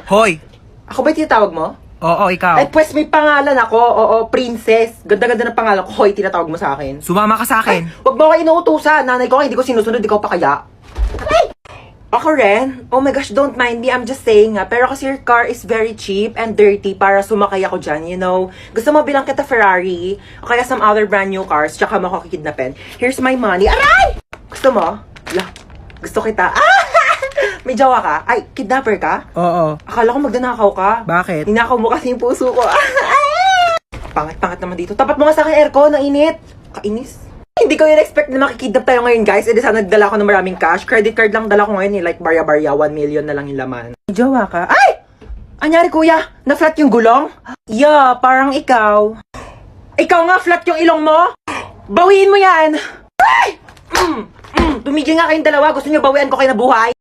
Hoy! Ako ba yung tinatawag mo? Oo, ikaw. Ay, pues may pangalan ako. Oo, princess. Ganda-ganda ng pangalan ko. Hoy, tinatawag mo sa akin. Sumama ka sa akin. Huwag mo ako inuutusan. Nanay ko, hindi ko sinusunod. Ikaw pa kaya? Ay! Ako rin? Oh my gosh, don't mind me. I'm just saying nga. Pero kasi your car is very cheap and dirty para sumakay ako dyan, you know. Gusto mo bilang kita Ferrari o kaya some other brand new cars tsaka mo ako kikidnapin. Here's my money. Aray! Gusto mo? La, gusto kita. Ah! May jowa ka? Ay, kidnapper ka? Oo. Akala ko magdanakaw ka. Bakit? Ninakaw mo kasi yung puso ko. Pangit-pangit naman dito. Tapat mo nga sa akin aircon, ang init. Kainis. Hindi ko yun expect na makikidnap tayo ngayon, guys. E di sana nagdala ko ng maraming cash. Credit card lang dala ko ngayon, like barya-barya, 1 million na lang yung laman. May jowa ka? Ay! Anyari, kuya? Na-flat yung gulong? Yeah, parang ikaw. Ikaw nga, flat yung ilong mo? Bawiin mo yan! Ay! Tumigil nga kayong dalawa. Gusto nyo bawian ko kayo na buhay?